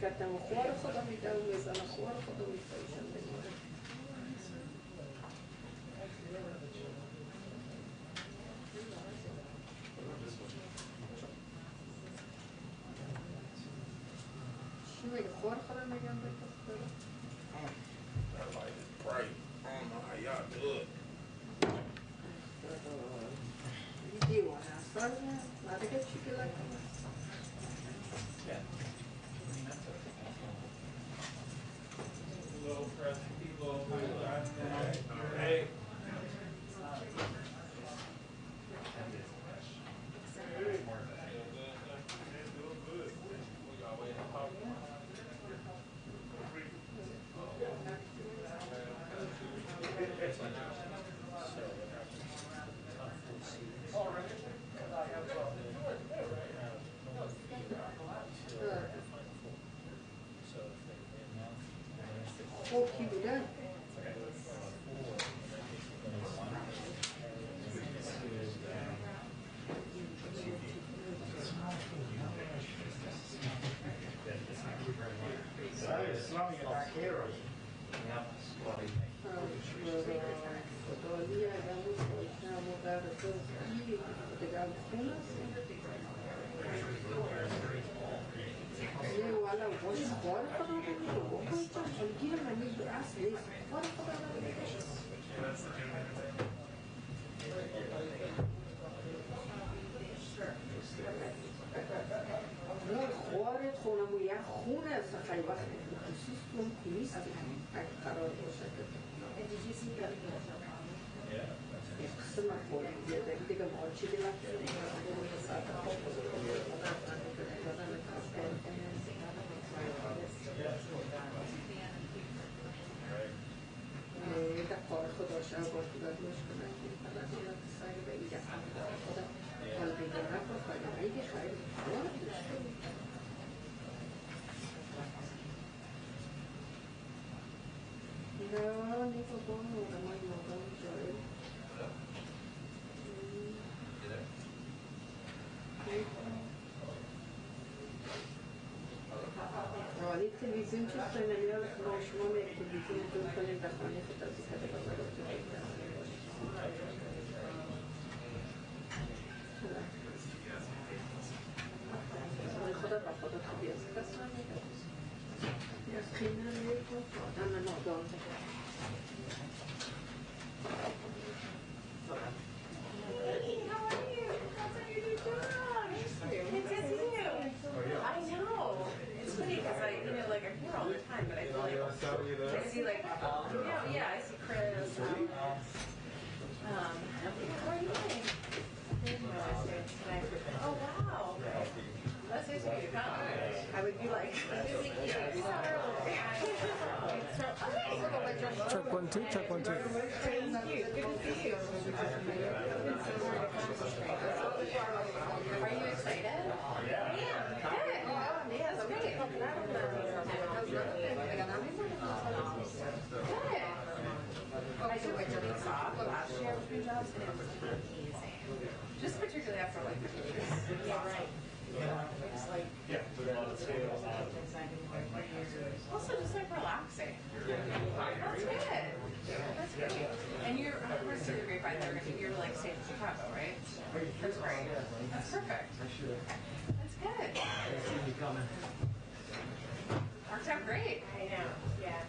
Kattam khwar khoda midam mezan khwar khoda mifaysham bemore. Shimmy khwar khoda megam betaftar. Everybody just pray. I don't know how y'all do it. You want to start? Not to get chicken like that. Yeah. Low press, low highlight. All right. Oh, keep it down. Slamming it back here. No, خوارت خونمو یه خونه است خیلی وقت خصوص کن که نیست اگه قرار باشه که قسم خورم یه دیگه مارچی دیگه ده کار خدا شد با خدا دوش کنن که فقط دیگه سایه به ایده خدا حالا دیگه نکن خیلی ایده خیلی خدا دوش کنن نه نیفا بانو آدمای مادام جایی ولی تلویزیون چیز کنیم نمیدونم با شما میگه تلویزیون دور کنیم در خانه خود از این کده بازار رو تو خدا با خدا خوبی است کس نمیگه از خیلی نمیگه آدم نادان Hey, how are you? How's your new dog? It's good to see you. I know. It's funny because like I'm here all the time, but I feel like I see I see Chris. How are you doing? Oh wow. That's nice of you to come. I would be like, Check 1 2, check 1 2. Thank you. Good to see you. Are you excited? Yeah. I am. Good. Yeah, that's great. Good. I took my journeys off last year between jobs and it was amazing. Just particularly after like 50 years. Yeah, right. It's like also just like relaxing. That's good. That's great. And you're to the grapevine. You're like staying in Chicago, right? That's great. That's perfect. That's good. Worked out great. I know. Yeah.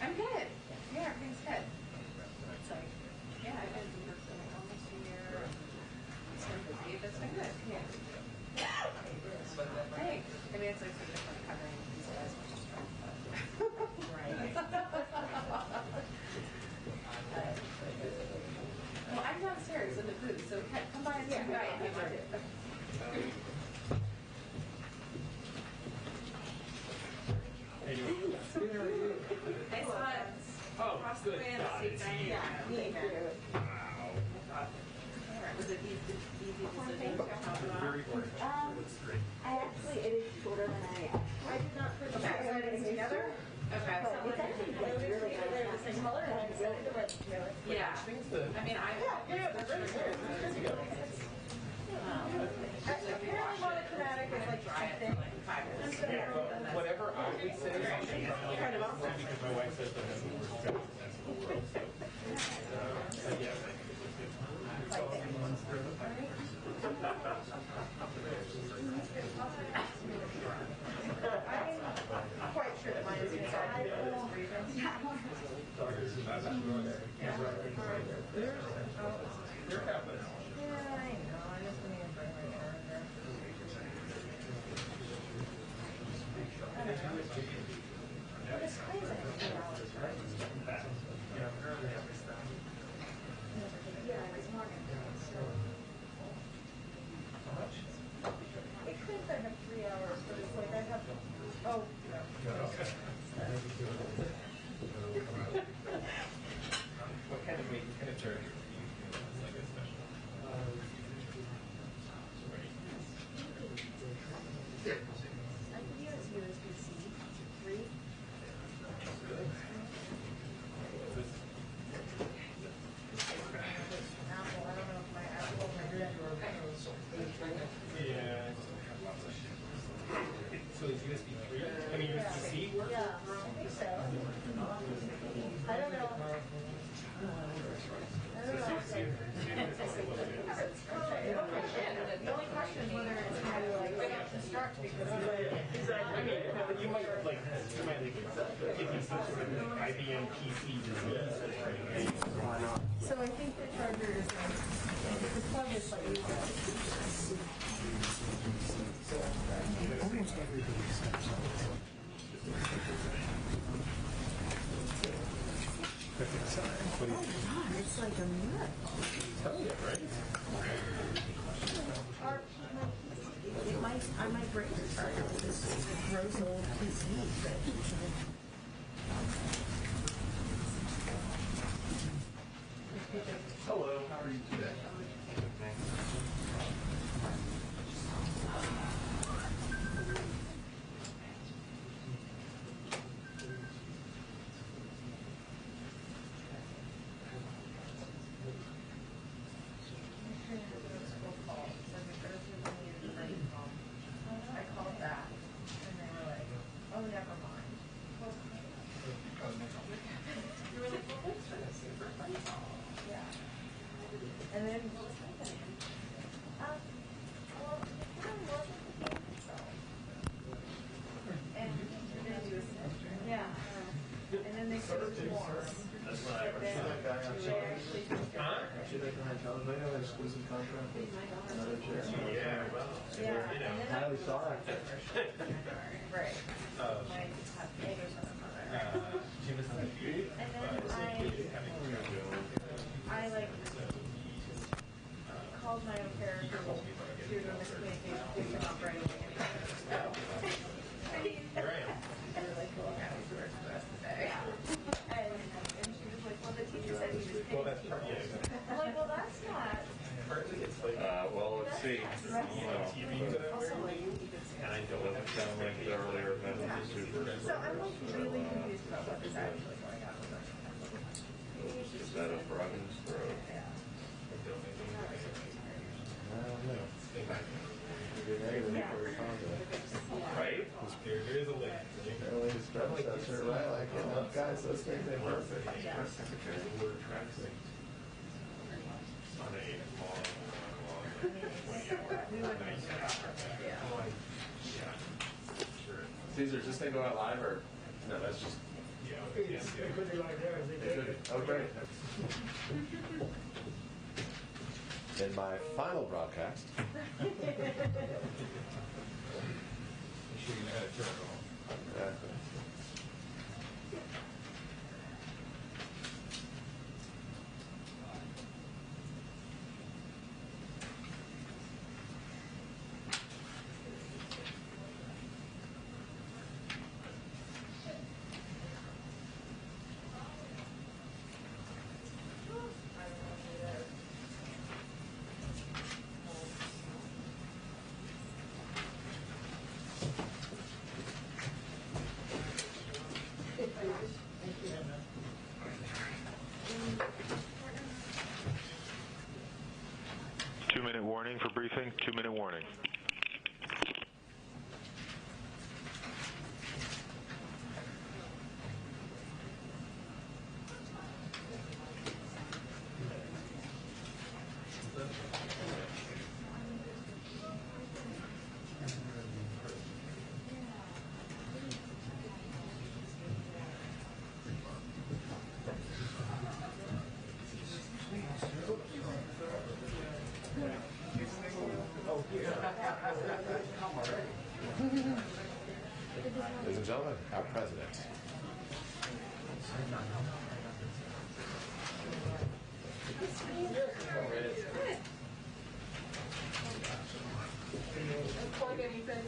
I'm good. Yeah, everything's good. It's like, yeah, I've been here for like almost a year. It's been busy, but it's been good. Yeah. Thanks. I mean, it's like so different covering these guys, which is fun. Right. Well, I'm downstairs in the booth, so come by and say hi if you want to. shorter than I. I did not put the items together. Okay. But it's actually like really nice. They're the same color and I decided to wear them together. I Yeah. think it's the. I mean, yeah, they're very good. Apparently monochromatic is like dry thing. Yeah, but whatever I would say, Kind of awesome. because my wife says that that's the worst sense in the world. So, yeah. I'm quite sure that mine is going to die. They're happening. Yeah, I know. I just need to bring my charger. This claims like $2, right? Yeah, it's more. How much? It claims I have 3 hours, but it's like I have. Oh. What kind of weight, what kind of charger do you use? Like a special? I could use USB-C 3. Apple, I don't know if my Apple Yeah. So it's USB 3? I mean USB-C works? Yeah, I think so. I don't know. The only question is whether it's going to like destruct because I mean, you might like give me some sort of IBM PC disease. So I think the charger is like, the plug is like, Almost everybody steps up. Perfect sign. What do you think? God, it's like a miracle. Tell you, right? I might break the charger with this gross old PC. Hello, how are you today? I called back and they were like, oh, never mind. You were like, well, thanks for this super phone call. Yeah. And then what was happening? Well, the phone wasn't the game itself. And then you yeah. And then they said it was warm. That's what I But then they actually took Huh? Should they come and tell us they have an exclusive contract with another chair? Yeah, well, yeah. you know. And then Highly sought after. right. Uh, Might have neighbors on the mother. Jim is on the view. And then I like called my au pair who was doing miscommunication, picked him up right away. Here I am. And we're like, cool, now he's the rest of the day. And she was like, well, the teacher said he was Well, paying that's people. part, yeah. I'm like, well, that's not. Partly it's like, Well, let's see. TV that I Also, wear. like, you could say. And I don't Doesn't sound like the earlier method is super. So I'm like really confused about what is actually going on with us. Is that a frog in his throat? Yeah. I don't know. Maybe negative before your contact. Right? There is a link. Their latest predecessor, right? Like, you know, guys, those things ain't perfect. Word tracks. On a long, Caesar, does this thing go out live or? No, that's just. Yeah, okay, yeah. Oh, great. In my final broadcast. You should have turn it off. Exactly. Ladies and gentlemen, our president. Plug anything.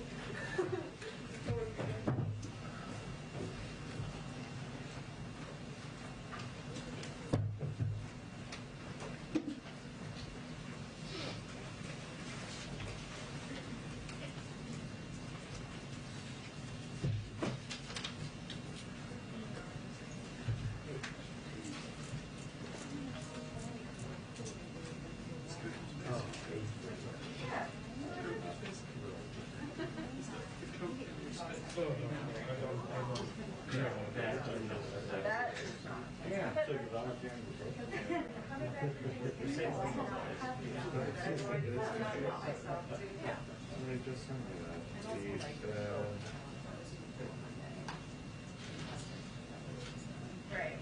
Right.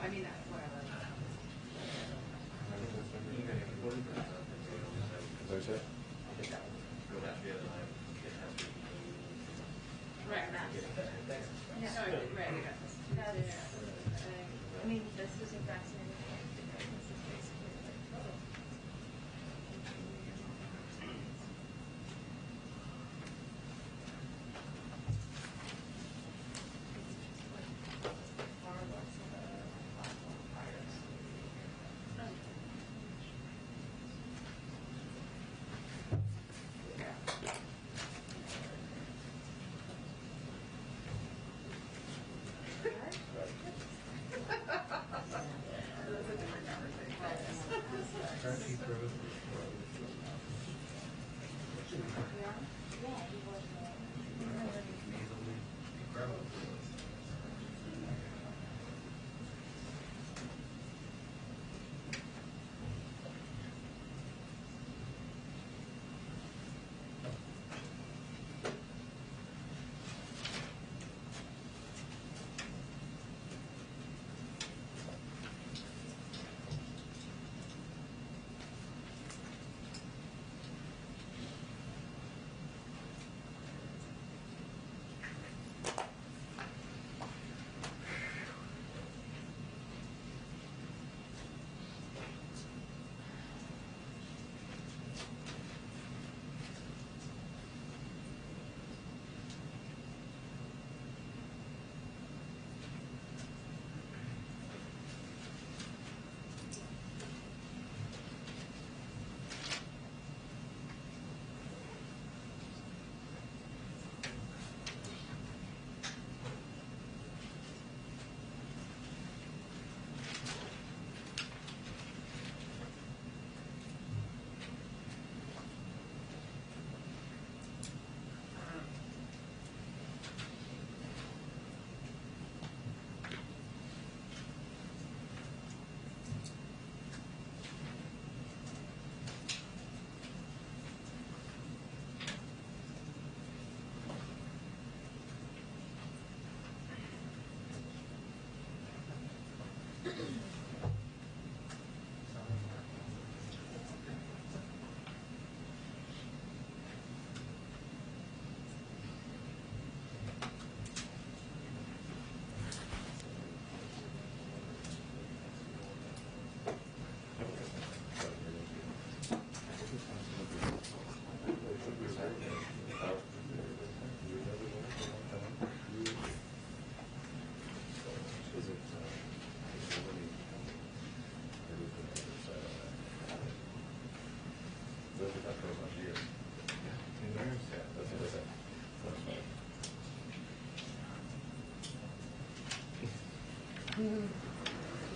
I mean, that's whatever. Is that it? Right. Yeah. No, right. I mean, this is a fascinating thing because this is basically like,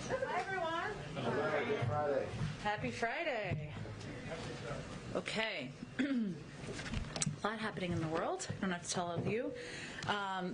Hi, everyone. Happy Friday. Happy Friday. Okay. A lot happening in the world. I don't have to tell all of you.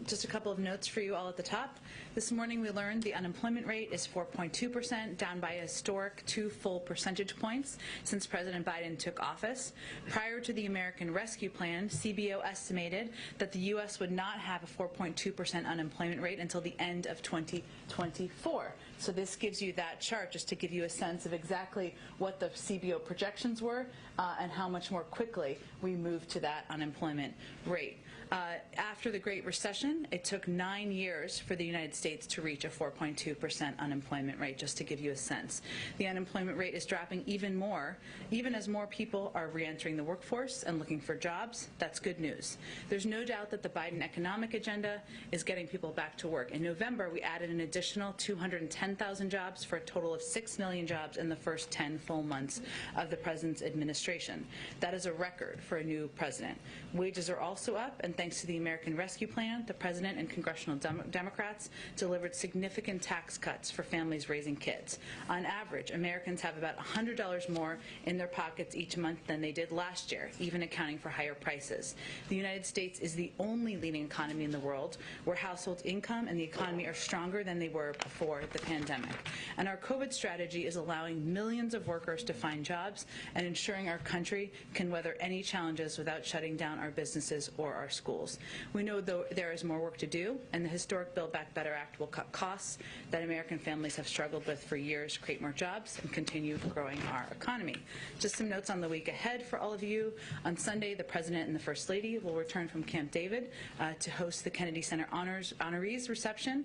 Just a couple of notes for you all at the top. This morning we learned the unemployment rate is 4.2%, down by a historic 2 full percentage points since President Biden took office. Prior to the American Rescue Plan, CBO estimated that the U.S. would not have a 4.2% unemployment rate until the end of 2024. So this gives you that chart just to give you a sense of exactly what the CBO projections were and how much more quickly we moved to that unemployment rate. After After the Great Recession, it took 9 years for the United States to reach a 4.2% unemployment rate, just to give you a sense. The unemployment rate is dropping even more, even as more people are reentering the workforce and looking for jobs. That's good news. There's no doubt that the Biden economic agenda is getting people back to work. In November, we added an additional 210,000 jobs for a total of 6 million jobs in the first 10 full months of the president's administration. That is a record for a new president. Wages are also up, and thanks to the American Rescue Plan, the president and congressional Democrats delivered significant tax cuts for families raising kids. On average, Americans have about $100 more in their pockets each month than they did last year, even accounting for higher prices. The United States is the only leading economy in the world where household income and the economy are stronger than they were before the pandemic. And our COVID strategy is allowing millions of workers to find jobs and ensuring our country can weather any challenges without shutting down our businesses or our schools. We know, though, there is more work to do, and the historic Build Back Better Act will cut costs that American families have struggled with for years, create more jobs, and continue growing our economy. Just some notes on the week ahead for all of you. On Sunday, the President and the First Lady will return from Camp David to host the Kennedy Center honorees reception,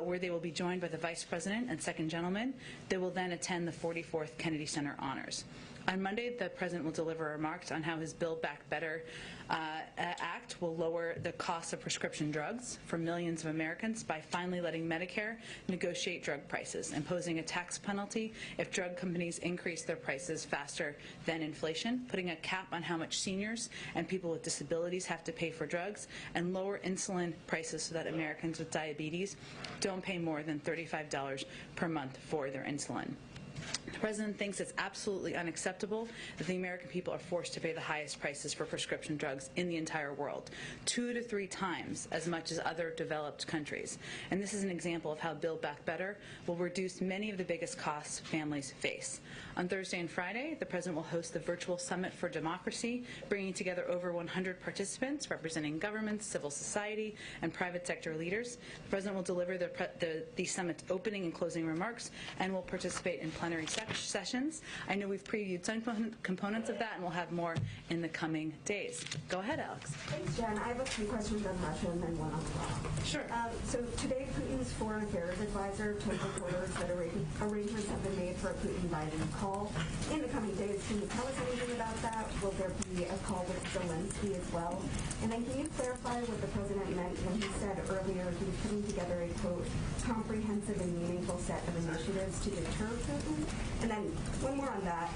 where they will be joined by the Vice President and Second Gentleman. They will then attend the 44th Kennedy Center honors. On Monday, the President will deliver remarks on how his Build Back Better Act will lower the cost of prescription drugs for millions of Americans by finally letting Medicare negotiate drug prices, imposing a tax penalty if drug companies increase their prices faster than inflation, putting a cap on how much seniors and people with disabilities have to pay for drugs, and lower insulin prices so that Americans with diabetes don't pay more than $35 per month for their insulin. The President thinks it's absolutely unacceptable that the American people are forced to pay the highest prices for prescription drugs in the entire world, 2 to 3 times as much as other developed countries. And this is an example of how Build Back Better will reduce many of the biggest costs families face. On Thursday and Friday, the President will host the Virtual Summit for Democracy, bringing together over 100 participants representing governments, civil society, and private sector leaders. The President will deliver the summit's opening and closing remarks and will participate in plenary sessions. I know we've previewed some components of that, and we'll have more in the coming days. Go ahead, Alex. Thanks, Jen. I have a few questions on Russia and then one on Iran. Sure. So today, Putin's foreign affairs advisor told reporters that arrangements have been made for a Putin-Biden call in the coming days. Can you tell us anything about that? Will there be a call with Zelensky as well? And then can you clarify what the President meant when he said earlier he was putting together a, quote, comprehensive and meaningful set of initiatives to deter Putin? And then one more on that.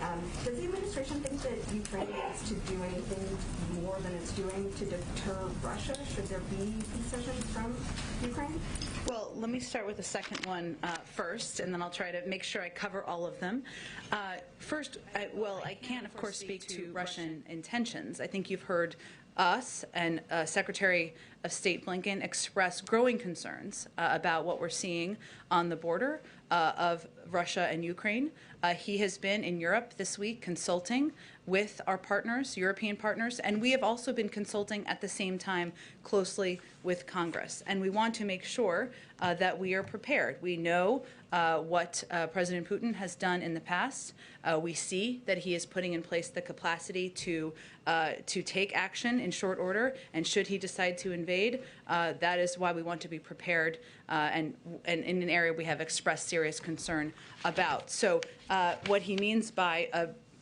Does the administration think that Ukraine needs to do anything more than it's doing to deter Russia? Should there be concessions from Ukraine? Well, let me start with the second one first, and then I'll try to make sure I cover all of them. First, I can't, of course, speak to Russian intentions. I think you've heard us and Secretary of State Blinken express growing concerns about what we're seeing on the border of Russia and Ukraine. He has been in Europe this week consulting with our partners, European partners, and we have also been consulting at the same time closely with Congress. And we want to make sure that we are prepared. We know what President Putin has done in the past. We see that he is putting in place the capacity to take action in short order, and should he decide to invade, that is why we want to be prepared and in an area we have expressed serious concern about. So what he means by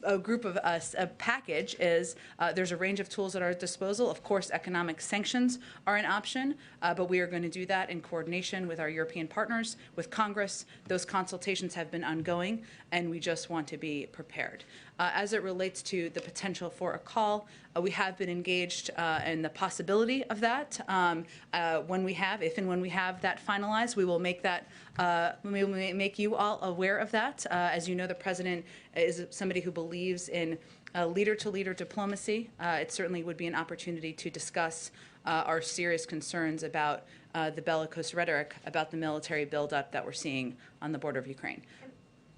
a group of us, a package, is there's a range of tools at our disposal. Of course, economic sanctions are an option, but we are going to do that in coordination with our European partners, with Congress. Those consultations have been ongoing, and we just want to be prepared. As it relates to the potential for a call, we have been engaged in the possibility of that. When we have, if and when we have that finalized, we will make that. We will make you all aware of that. As you know, the president is somebody who believes in leader-to-leader diplomacy. It certainly would be an opportunity to discuss our serious concerns about the bellicose rhetoric about the military buildup that we're seeing on the border of Ukraine.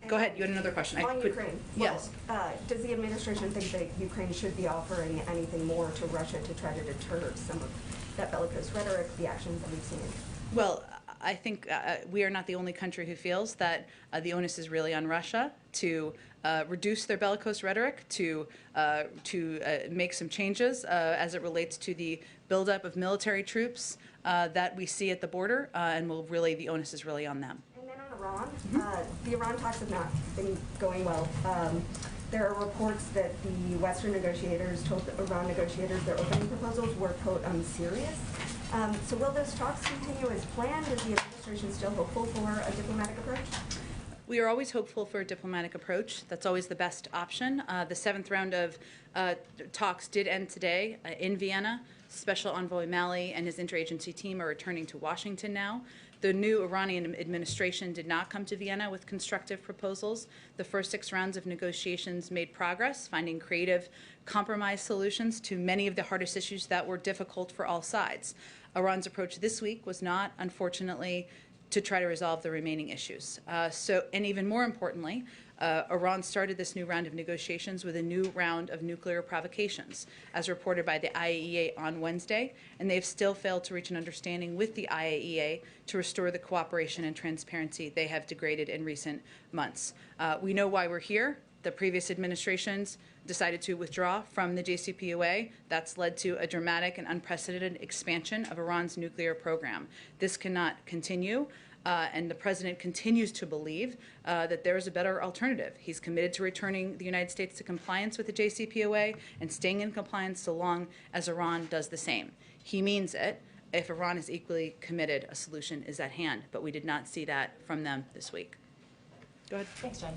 Go ahead. You had another question. On Ukraine. Yes. Does the administration think that Ukraine should be offering anything more to Russia to try to deter some of that bellicose rhetoric, the actions that we've seen? Well, I think we are not the only country who feels that the onus is really on Russia to reduce their bellicose rhetoric, to make some changes as it relates to the buildup of military troops that we see at the border, and the onus is really on them. And then on Iran, the Iran talks have not been going well. There are reports that the Western negotiators told the Iran negotiators their opening proposals were, quote, unserious. So will those talks continue as planned? Is the administration still hopeful for a diplomatic approach? We are always hopeful for a diplomatic approach. That's always the best option. The seventh round of talks did end today in Vienna. Special Envoy Malley and his interagency team are returning to Washington now. The new Iranian administration did not come to Vienna with constructive proposals. The first 6 rounds of negotiations made progress, finding creative compromise solutions to many of the hardest issues that were difficult for all sides. Iran's approach this week was not, unfortunately, to try to resolve the remaining issues. And even more importantly, Iran started this new round of negotiations with a new round of nuclear provocations, as reported by the IAEA on Wednesday, and they've still failed to reach an understanding with the IAEA to restore the cooperation and transparency they have degraded in recent months. We know why we're here. The previous administrations decided to withdraw from the JCPOA. That's led to a dramatic and unprecedented expansion of Iran's nuclear program. This cannot continue. And the president continues to believe that there is a better alternative. He's committed to returning the United States to compliance with the JCPOA and staying in compliance so long as Iran does the same. He means it. If Iran is equally committed, a solution is at hand. But we did not see that from them this week. Go ahead. Thanks, Jen.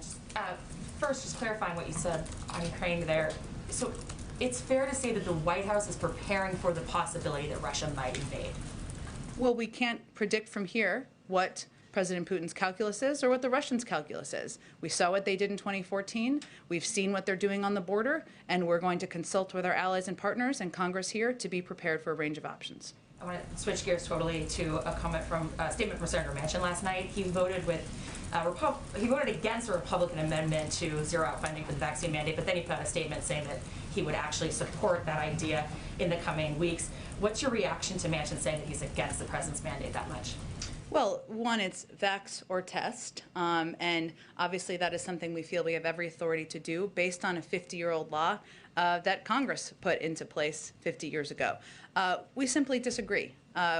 First, just clarifying what you said on Ukraine there. So it's fair to say that the White House is preparing for the possibility that Russia might invade. Well, we can't predict from here what President Putin's calculus is or what the Russians' calculus is. We saw what they did in 2014. We've seen what they're doing on the border, and we're going to consult with our allies and partners and Congress here to be prepared for a range of options. I want to switch gears totally to a statement from Senator Manchin last night. He voted against a Republican amendment to zero out funding for the vaccine mandate, but then he put out a statement saying that he would actually support that idea in the coming weeks. What's your reaction to Manchin saying that he's against the president's mandate that much? Well, one, it's vax or test, and obviously that is something we feel we have every authority to do based on a 50-year-old law that Congress put into place 50 years ago. We simply disagree.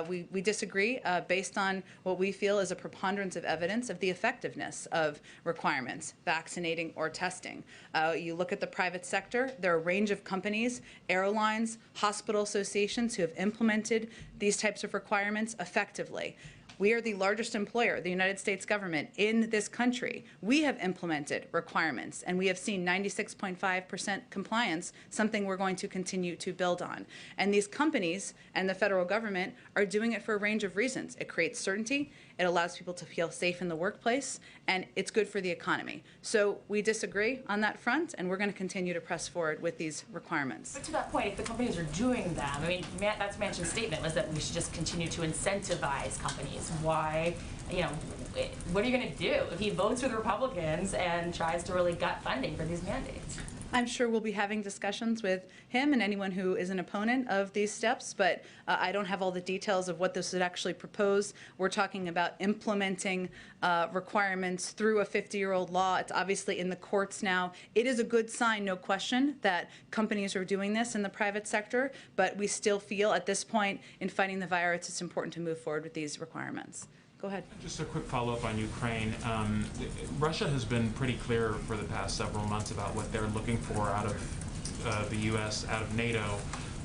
We disagree based on what we feel is a preponderance of evidence of the effectiveness of requirements, vaccinating or testing. You look at the private sector, there are a range of companies, airlines, hospital associations who have implemented these types of requirements effectively. We are the largest employer, the United States government, in this country. We have implemented requirements, and we have seen 96.5% compliance, something we're going to continue to build on. And these companies and the federal government are doing it for a range of reasons. It creates certainty, it allows people to feel safe in the workplace, and it's good for the economy. So we disagree on that front, and we're going to continue to press forward with these requirements. But to that point, if the companies are doing them, I mean, that's Manchin's statement, was that we should just continue to incentivize companies. Why, what are you going to do if he votes with Republicans and tries to really gut funding for these mandates? I'm sure we'll be having discussions with him and anyone who is an opponent of these steps, but I don't have all the details of what this would actually propose. We're talking about implementing requirements through a 50-year-old law. It's obviously in the courts now. It is a good sign, no question, that companies are doing this in the private sector, but we still feel at this point in fighting the virus, it's important to move forward with these requirements. Go ahead. Just a quick follow-up on Ukraine. Russia has been pretty clear for the past several months about what they're looking for out of the U.S., out of NATO,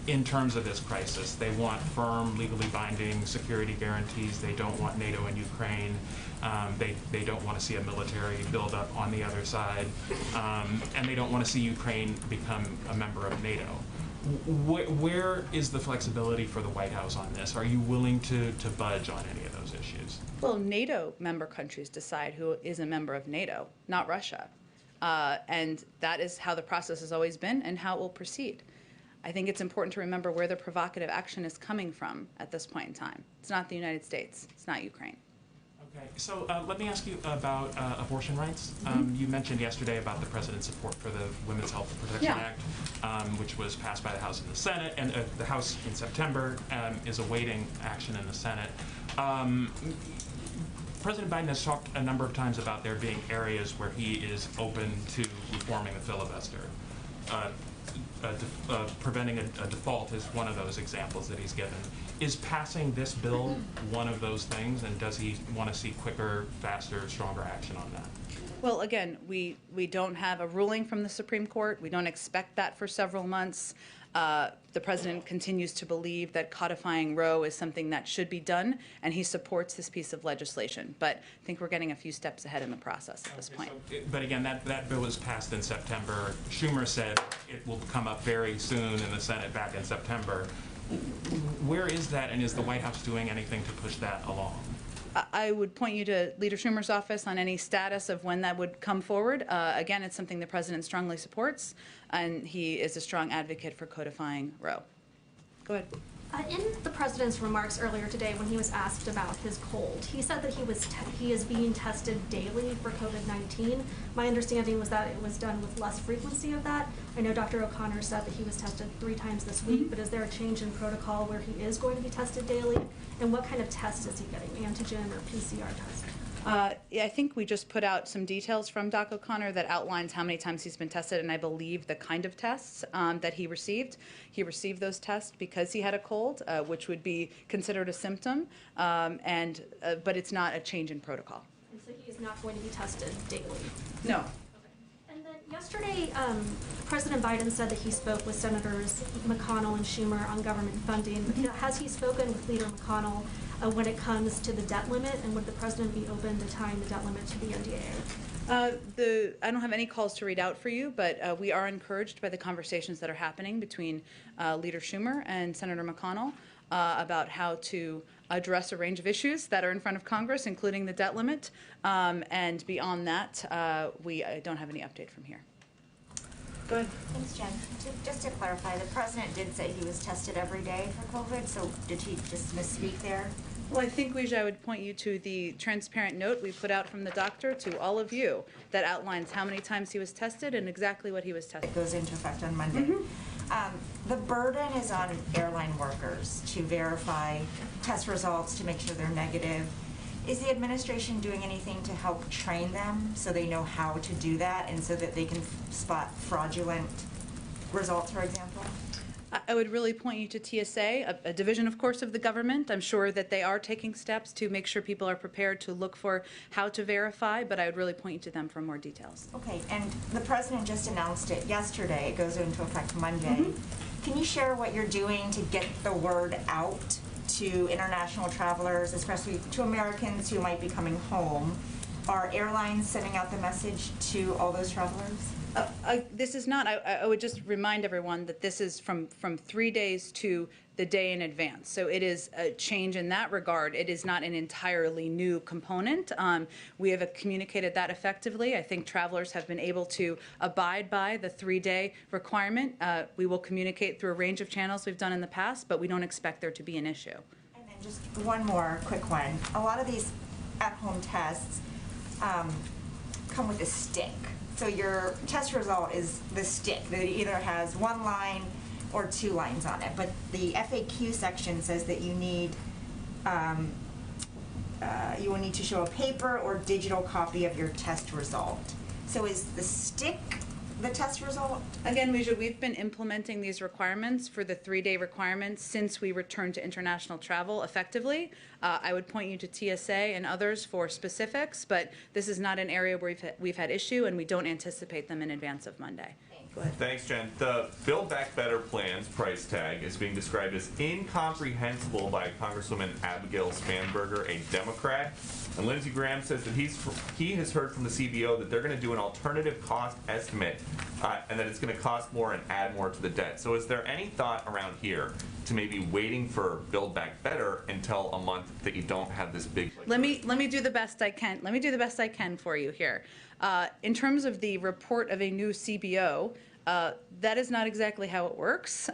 in terms of this crisis. They want firm, legally binding security guarantees. They don't want NATO in Ukraine. They don't want to see a military buildup on the other side. And they don't want to see Ukraine become a member of NATO. Where is the flexibility for the White House on this? Are you willing to budge on any of those issues? Well, NATO member countries decide who is a member of NATO, not Russia. And that is how the process has always been and how it will proceed. I think it's important to remember where the provocative action is coming from at this point in time. It's not the United States. It's not Ukraine. Okay, so let me ask you about abortion rights. You mentioned yesterday about the president's support for the Women's Health Protection Act, which was passed by the House and the Senate, and the House in September is awaiting action in the Senate. President Biden has talked a number of times about there being areas where he is open to reforming the filibuster. Preventing a default is one of those examples that he's given. Is passing this bill one of those things, and does he want to see quicker, faster, stronger action on that? Well, again, we don't have a ruling from the Supreme Court. We don't expect that for several months. The president continues to believe that codifying Roe is something that should be done, and he supports this piece of legislation. But I think we're getting a few steps ahead in the process at this point. But again, that bill was passed in September. Schumer said it will come up very soon in the Senate back in September. Where is that, and is the White House doing anything to push that along? I would point you to Leader Schumer's office on any status of when that would come forward. Again, it's something the president strongly supports, and he is a strong advocate for codifying Roe. Go ahead. In the president's remarks earlier today, when he was asked about his cold, he said that he is being tested daily for COVID-19. My understanding was that it was done with less frequency of that. I know Dr. O'Connor said that he was tested 3 times this week, but is there a change in protocol where he is going to be tested daily? And what kind of test is he getting, antigen or PCR test? Yeah, I think we just put out some details from Doc O'Connor that outlines how many times he's been tested, and I believe the kind of tests that he received. He received those tests because he had a cold, which would be considered a symptom, but it's not a change in protocol. And so he is not going to be tested daily? No. Okay. And then yesterday, President Biden said that he spoke with Senators McConnell and Schumer on government funding. Has he spoken with Leader McConnell when it comes to the debt limit, and would the president be open to tying the debt limit to the NDAA? I don't have any calls to read out for you, but we are encouraged by the conversations that are happening between Leader Schumer and Senator McConnell about how to address a range of issues that are in front of Congress, including the debt limit. And beyond that, we don't have any update from here. Go ahead. Thanks, Jen. Just to clarify, the president did say he was tested every day for COVID, so did he just misspeak there? Well, I think, Weijia, I would point you to the transparent note we put out from the doctor to all of you that outlines how many times he was tested and exactly what he was tested. It goes into effect on Monday. The burden is on airline workers to verify test results to make sure they're negative. Is the administration doing anything to help train them so they know how to do that and so that they can spot fraudulent results, for example? I would really point you to TSA, a division, of course, of the government. I'm sure that they are taking steps to make sure people are prepared to look for how to verify, but I would really point you to them for more details. Okay, and the president just announced it yesterday. It goes into effect Monday. Can you share what you're doing to get the word out to international travelers, especially to Americans who might be coming home? Are airlines sending out the message to all those travelers? This is not. I would just remind everyone that this is from 3 days to the day in advance. So it is a change in that regard. It is not an entirely new component. We have communicated that effectively. I think travelers have been able to abide by the 3-day requirement. We will communicate through a range of channels we've done in the past, but we don't expect there to be an issue. And then just one more quick one. A lot of these at-home tests come with a stick. So your test result is the stick that either has 1 line or 2 lines on it. But the FAQ section says that you need you will need to show a paper or digital copy of your test result. So is the stick the test result? Again, Weijia, we've been implementing these requirements for the 3-day requirements since we returned to international travel effectively. I would point you to TSA and others for specifics, but this is not an area where we've had issue, and we don't anticipate them in advance of Monday. Go ahead. Thanks, Jen. The Build Back Better plan's price tag is being described as incomprehensible by Congresswoman Abigail Spanberger, a Democrat. And Lindsey Graham says that he has heard from the CBO that they're going to do an alternative cost estimate and that it's going to cost more and add more to the debt. So is there any thought around here to maybe waiting for Build Back Better until a month that you don't have this big... Let me do the best I can. Let me do the best I can for you here. In terms of the report of a new CBO, That is not exactly how it works.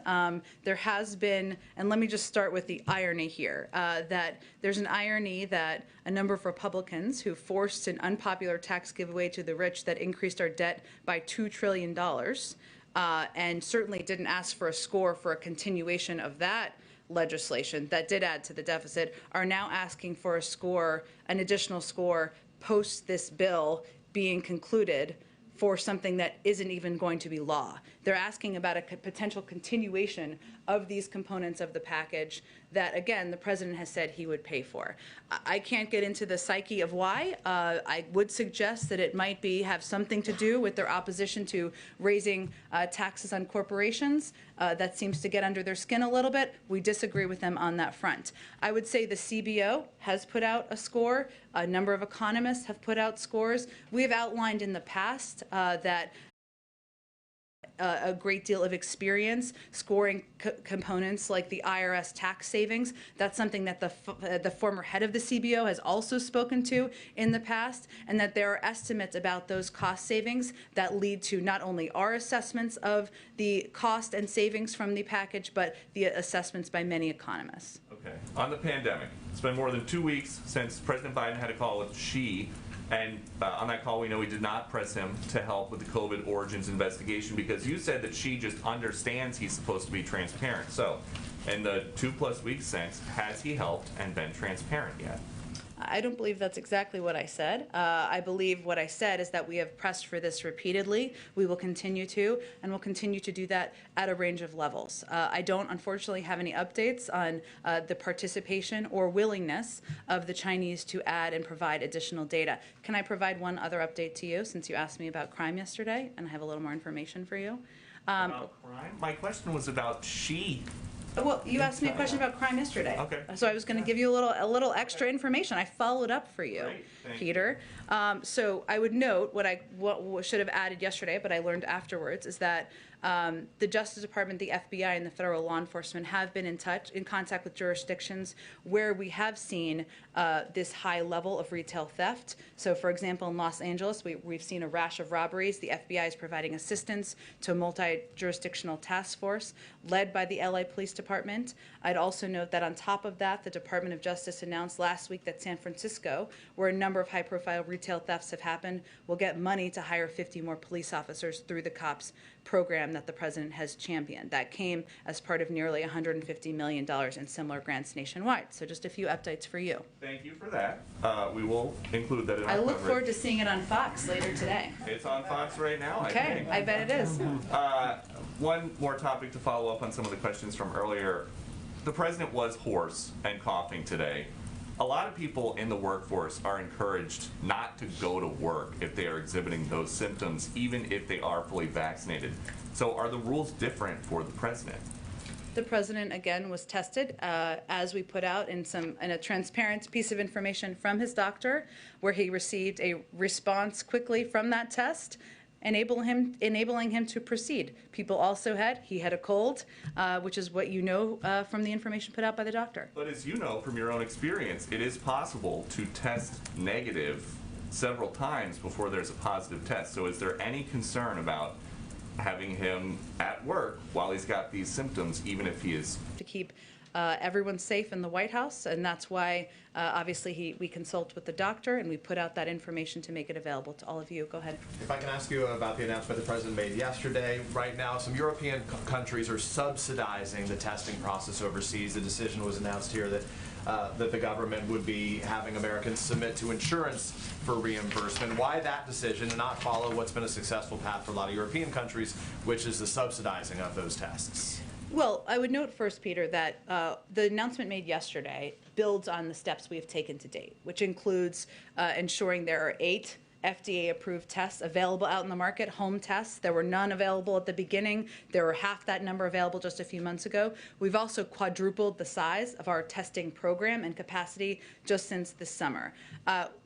There has been, and let me just start with the irony here, that there's an irony that a number of Republicans who forced an unpopular tax giveaway to the rich that increased our debt by $2 trillion, and certainly didn't ask for a score for a continuation of that legislation that did add to the deficit, are now asking for a score, an additional score, post this bill being concluded for something that isn't even going to be law. They're asking about a potential continuation of these components of the package that, again, the president has said he would pay for. I can't get into the psyche of why. I would suggest that it might have something to do with their opposition to raising taxes on corporations. That seems to get under their skin a little bit. We disagree with them on that front. I would say the CBO has put out a score. A number of economists have put out scores. We have outlined in the past that a great deal of experience scoring components like the IRS tax savings. That's something that the former head of the CBO has also spoken to in the past, and that there are estimates about those cost savings that lead to not only our assessments of the cost and savings from the package, but the assessments by many economists. Okay. On the pandemic, it's been more than 2 weeks since President Biden had a call with Xi. And on that call, we know he did not press him to help with the COVID origins investigation because you said that Xi just understands he's supposed to be transparent. So, in the 2+ weeks since, has he helped and been transparent yet? I don't believe that's exactly what I said. I believe what I said is that we have pressed for this repeatedly. We will continue to, and we'll continue to do that at a range of levels. I don't, unfortunately, have any updates on the participation or willingness of the Chinese to add and provide additional data. Can I provide one other update to you, since you asked me about crime yesterday, and I have a little more information for you? About crime? My question was about Xi. Well, you asked me a question about crime yesterday. Okay. So I was going to give you a little extra information. I followed up for you, Peter. So I would note what should have added yesterday, but I learned afterwards, is that the Justice Department, the FBI, and the federal law enforcement have been in contact with jurisdictions where we have seen this high level of retail theft. So, for example, in Los Angeles, we've seen a rash of robberies. The FBI is providing assistance to a multi-jurisdictional task force led by the LA Police Department. I'd also note that on top of that, the Department of Justice announced last week that San Francisco, where a number of high-profile retail thefts have happened, will get money to hire 50 more police officers through the COPS program that the president has championed. That came as part of nearly $150 million in similar grants nationwide. So just a few updates for you. Thank you for that. We will include that in our I look coverage. forward to seeing it on Fox later today. It's on Fox right now, I Okay, think. I bet it is. One more topic to follow up on some of the questions from earlier. The president was hoarse and coughing today. A lot of people in the workforce are encouraged not to go to work if they are exhibiting those symptoms, even if they are fully vaccinated. So are the rules different for the president? The president, again, was tested, as we put out in a transparent piece of information from his doctor, where he received a response quickly from that test, enabling him to proceed. People also he had a cold, which is what you know from the information put out by the doctor. But as you know from your own experience, it is possible to test negative several times before there's a positive test. So is there any concern about having him at work while he's got these symptoms, even if he is? To keep everyone safe in the White House, and that's why obviously we consult with the doctor and we put out that information to make it available to all of you. Go ahead. If I can ask you about the announcement the president made yesterday. Right now, some European countries are subsidizing the testing process overseas. The decision was announced here that that the government would be having Americans submit to insurance for reimbursement. Why that decision and not follow what's been a successful path for a lot of European countries, which is the subsidizing of those tests? Well, I would note first, Peter, that the announcement made yesterday builds on the steps we have taken to date, which includes ensuring there are 8 FDA-approved tests available out in the market, home tests. There were none available at the beginning. There were half that number available just a few months ago. We've also quadrupled the size of our testing program and capacity just since this summer.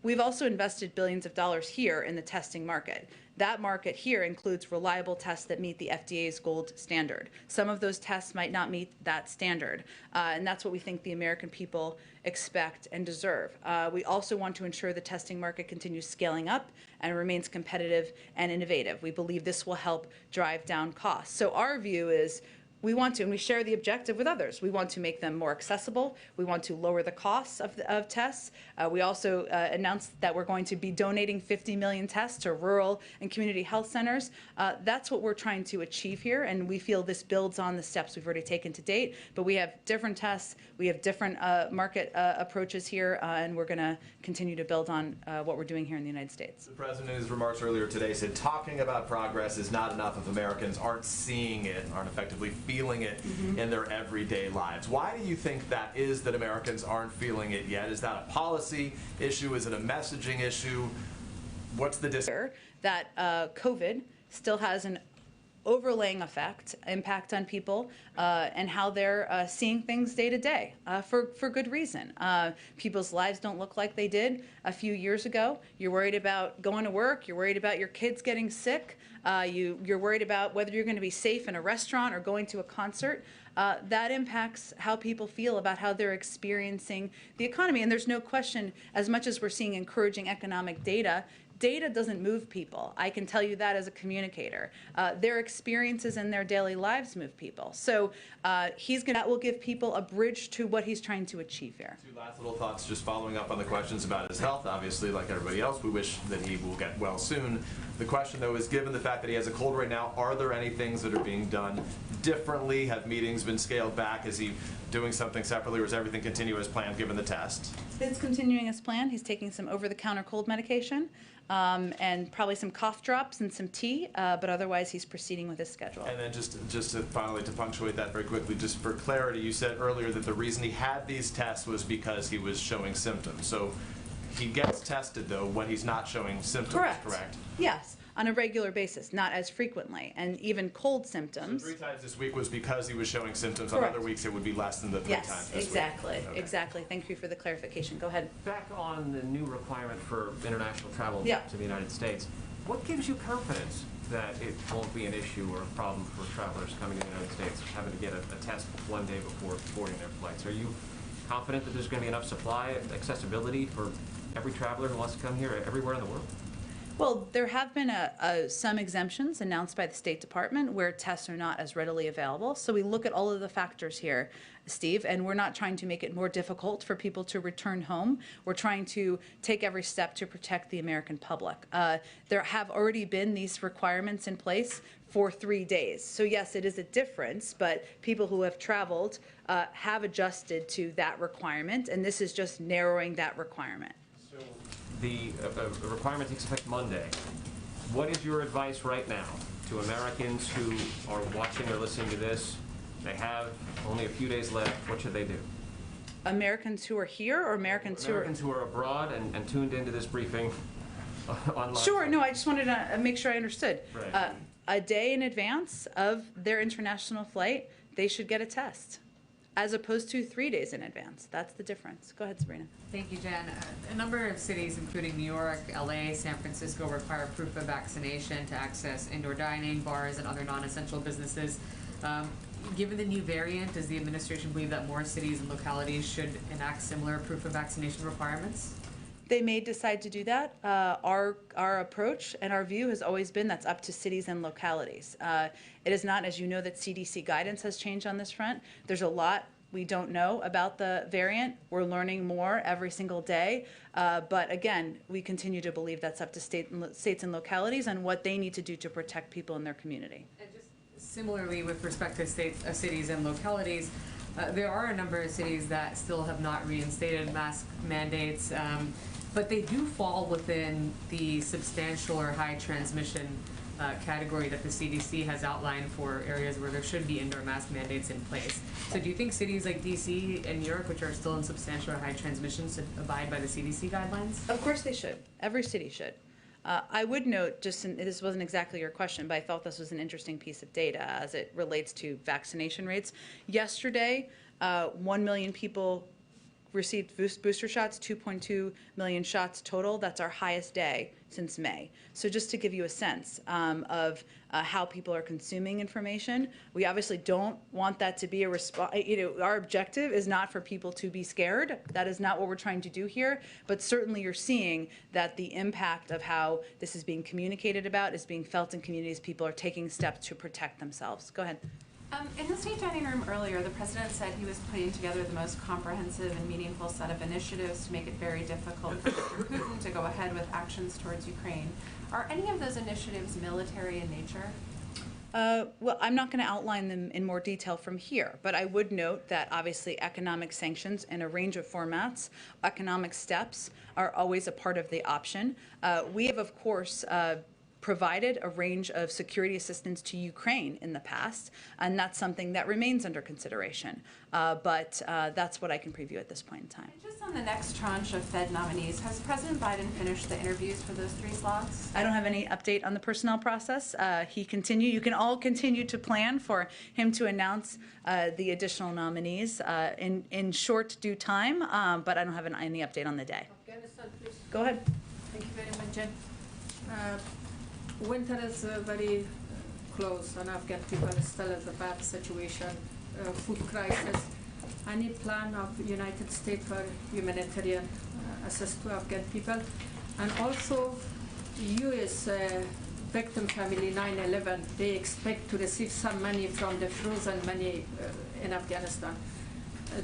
We've also invested billions of dollars here in the testing market. That market here includes reliable tests that meet the FDA's gold standard. Some of those tests might not meet that standard, and that's what we think the American people expect and deserve. We also want to ensure the testing market continues scaling up and remains competitive and innovative. We believe this will help drive down costs. So our view is we want to, and we share the objective with others, we want to make them more accessible. We want to lower the costs of tests. We also announced that we're going to be donating 50 million tests to rural and community health centers. That's what we're trying to achieve here, and we feel this builds on the steps we've already taken to date. But we have different tests, we have different market approaches here, and we're going to continue to build on what we're doing here in the United States. The President, in his remarks earlier today, said talking about progress is not enough if Americans aren't seeing it, aren't effectively feeling it in their everyday lives. Why do you think that is, that Americans aren't feeling it yet? Is that a policy issue? Is it a messaging issue? What's the that COVID still has an overlaying impact on people and how they're seeing things day to day for good reason. People's lives don't look like they did a few years ago. You're worried about going to work. You're worried about your kids getting sick. You're worried about whether you're going to be safe in a restaurant or going to a concert. That impacts how people feel about how they're experiencing the economy. And there's no question, as much as we're seeing encouraging economic data, data doesn't move people. I can tell you that as a communicator. Their experiences in their daily lives move people. So that will give people a bridge to what he's trying to achieve here. Two last little thoughts, just following up on the questions about his health. Obviously, like everybody else, we wish that he will get well soon. The question, though, is given the fact that he has a cold right now, are there any things that are being done differently? Have meetings been scaled back? Is he doing something separately, or is everything continue as planned given the test? It's continuing as planned. He's taking some over-the-counter cold medication and probably some cough drops and some tea, but otherwise he's proceeding with his schedule. And then just to finally, to punctuate that very quickly, just for clarity, you said earlier that the reason he had these tests was because he was showing symptoms. So he gets tested, though, when he's not showing symptoms, correct? Yes, on a regular basis, not as frequently, and even cold symptoms. So 3 times this week was because he was showing symptoms. Correct. On other weeks it would be less than the 3 times this exactly, week. Okay. exactly. Thank you for the clarification. Go ahead. Back on the new requirement for international travel to the United States, what gives you confidence that it won't be an issue or a problem for travelers coming to the United States having to get a test one day before boarding their flights? Are you confident that there's going to be enough supply, accessibility for every traveler who wants to come here everywhere in the world? Well, there have been some exemptions announced by the State Department where tests are not as readily available. So we look at all of the factors here, Steve, and we're not trying to make it more difficult for people to return home. We're trying to take every step to protect the American public. There have already been these requirements in place for 3 days. So yes, it is a difference, but people who have traveled have adjusted to that requirement, and this is just narrowing that requirement. The requirement takes effect Monday. What is your advice right now to Americans who are watching or listening to this? They have only a few days left. What should they do? Americans who are here or Americans who are abroad and tuned into this briefing online? Sure. No, I just wanted to make sure I understood. Right. A day in advance of their international flight, they should get a test, as opposed to 3 days in advance. That's the difference. Go ahead, Sabrina. Thank you, Jen. A number of cities, including New York, LA, San Francisco, require proof of vaccination to access indoor dining, bars, and other non-essential businesses. Given the new variant, does the administration believe that more cities and localities should enact similar proof of vaccination requirements? They may decide to do that. Our approach and our view has always been that's up to cities and localities. It is not, as you know, that CDC guidance has changed on this front. There's a lot we don't know about the variant. We're learning more every single day. But again, we continue to believe that's up to states and localities and what they need to do to protect people in their community. And just similarly, with respect to cities and localities, there are a number of cities that still have not reinstated mask mandates. But they do fall within the substantial or high transmission category that the CDC has outlined for areas where there should be indoor mask mandates in place. So do you think cities like DC and New York, which are still in substantial or high transmission, should abide by the CDC guidelines? Of course they should. Every city should. I would note, this wasn't exactly your question, but I felt this was an interesting piece of data as it relates to vaccination rates. Yesterday, 1 million people received booster shots, 2.2 million shots total. That's our highest day since May. So just to give you a sense of how people are consuming information, we obviously don't want that to be a response. Our objective is not for people to be scared. That is not what we're trying to do here. But certainly you're seeing that the impact of how this is being communicated about is being felt in communities. People are taking steps to protect themselves. Go ahead. In the state dining room earlier, the president said he was putting together the most comprehensive and meaningful set of initiatives to make it very difficult for Mr. Putin to go ahead with actions towards Ukraine. Are any of those initiatives military in nature? Well, I'm not going to outline them in more detail from here, but I would note that obviously economic sanctions in a range of formats, economic steps are always a part of the option. We have, of course, provided a range of security assistance to Ukraine in the past, and that's something that remains under consideration. But that's what I can preview at this point in time. And just on the next tranche of Fed nominees, has President Biden finished the interviews for those 3 slots? I don't have any update on the personnel process. You can all continue to plan for him to announce the additional nominees in short due time, but I don't have any update on the day. Afghanistan, please. Go ahead. Thank you very much, Jen. Winter is very close, and Afghan people are still in a bad situation, food crisis. Any plan of United States for humanitarian assistance to Afghan people? And also, U.S. Victim family 9/11, they expect to receive some money from the frozen money in Afghanistan.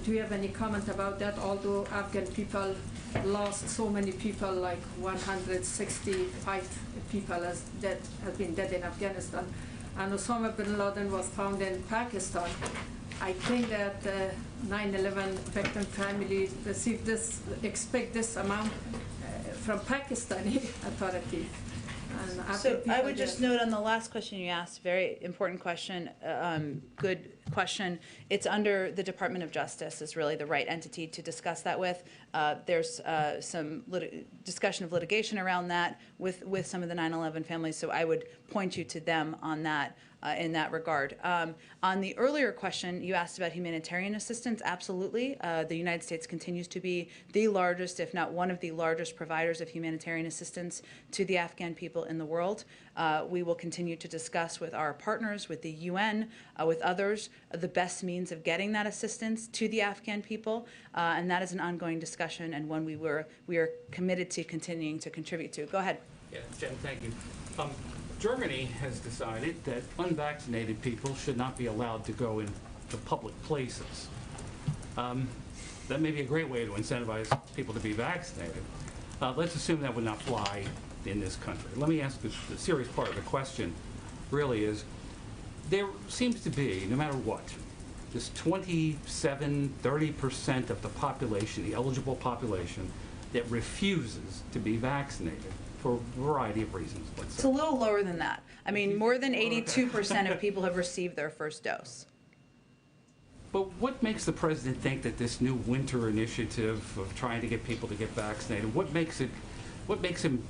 Do you have any comment about that? Although Afghan people lost so many people, like 165 people have been dead in Afghanistan. And Osama bin Laden was found in Pakistan. I think that 9/11 victim family expect this amount from Pakistani authority. So I would just note on the last question you asked, very important question, good question. It's under the Department of Justice is really the right entity to discuss that with. There's some discussion of litigation around that with some of the 9/11 families, so I would point you to them on that. In that regard. On the earlier question, you asked about humanitarian assistance. Absolutely. The United States continues to be the largest, if not one of the largest providers of humanitarian assistance to the Afghan people in the world. We will continue to discuss with our partners, with the UN, with others, the best means of getting that assistance to the Afghan people. And that is an ongoing discussion and one we are committed to continuing to contribute to. Go ahead. Yeah, Jen, thank you. Germany has decided that unvaccinated people should not be allowed to go into public places. That may be a great way to incentivize people to be vaccinated. Let's assume that would not fly in this country. Let me ask the serious part of the question really is, there seems to be, no matter what, just 27, 30% of the population, the eligible population, that refuses to be vaccinated for a variety of reasons. It's a little lower than that. I mean, more than 82% of people have received their first dose. But what makes the president think that this new winter initiative of trying to get people to get vaccinated, what makes him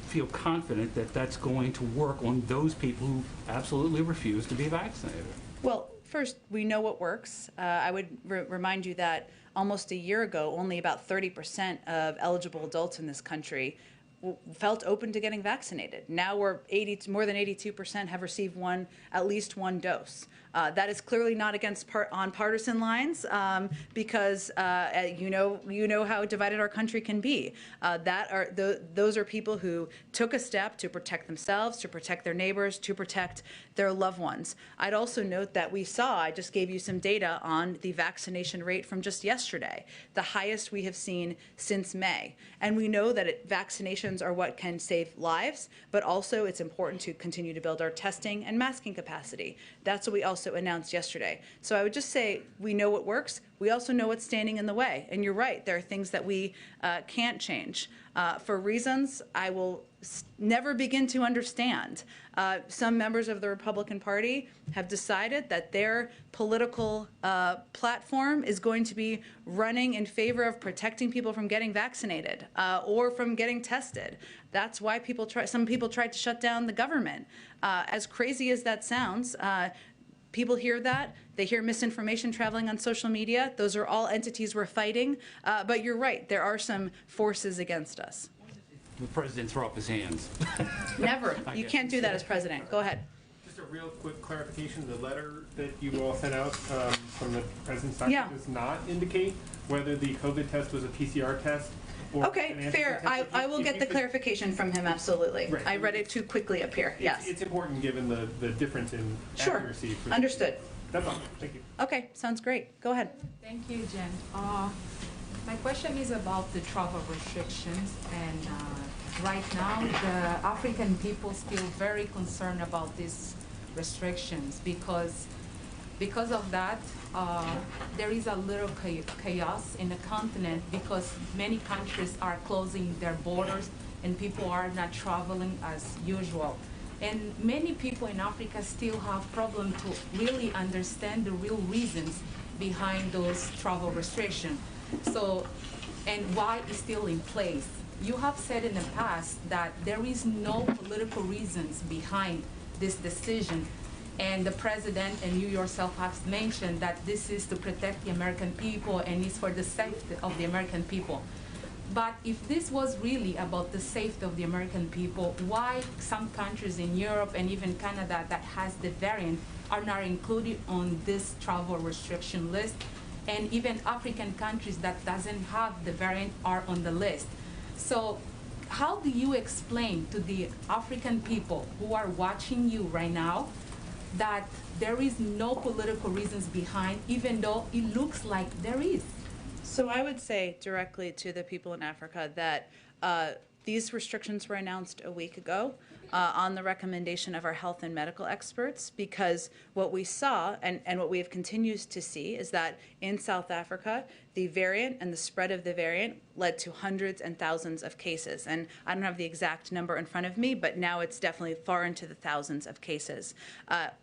feel confident that that's going to work on those people who absolutely refuse to be vaccinated? Well, first, we know what works. I would remind you that almost a year ago, only about 30% of eligible adults in this country felt open to getting vaccinated. Now we're more than 82% have received at least one dose. That is clearly not on partisan lines because you know how divided our country can be. Those are people who took a step to protect themselves, to protect their neighbors, to protect their loved ones. I'd also note that I just gave you some data on the vaccination rate from just yesterday, the highest we have seen since May. And we know that vaccinations are what can save lives, but also it's important to continue to build our testing and masking capacity. That's what we also announced yesterday. So I would just say we know what works. We also know what's standing in the way. And you're right, there are things that we can't change. For reasons I will never begin to understand. Some members of the Republican Party have decided that their political platform is going to be running in favor of protecting people from getting vaccinated or from getting tested. That's why some people tried to shut down the government. As crazy as that sounds, People hear that. They hear misinformation traveling on social media. Those are all entities we're fighting. But you're right. There are some forces against us. The president throw up his hands. Never. You can't do that as president. Go ahead. Just a real quick clarification. The letter that you all sent out from the president's doctor does not indicate whether the COVID test was a PCR test. Okay, fair. I will get the clarification from him, absolutely. Right. I read it too quickly up here, yes. It's important given the difference in accuracy. Sure, understood. That's all, thank you. Okay, sounds great. Go ahead. Thank you, Jen. My question is about the travel restrictions, and right now the African people still very concerned about these restrictions because of that, there is a little chaos in the continent because many countries are closing their borders and people are not traveling as usual. And many people in Africa still have problem to really understand the real reasons behind those travel restrictions. So, and why it's still in place. You have said in the past that there is no political reasons behind this decision. And the president and you yourself have mentioned that this is to protect the American people and it's for the safety of the American people. But if this was really about the safety of the American people, why some countries in Europe and even Canada that has the variant are not included on this travel restriction list? And even African countries that doesn't have the variant are on the list. So how do you explain to the African people who are watching you right now that there is no political reasons behind, even though it looks like there is? So I would say directly to the people in Africa that these restrictions were announced a week ago on the recommendation of our health and medical experts, because what we saw and what we have continued to see is that in South Africa, the variant and the spread of the variant led to hundreds and thousands of cases. And I don't have the exact number in front of me, but now it's definitely far into the thousands of cases.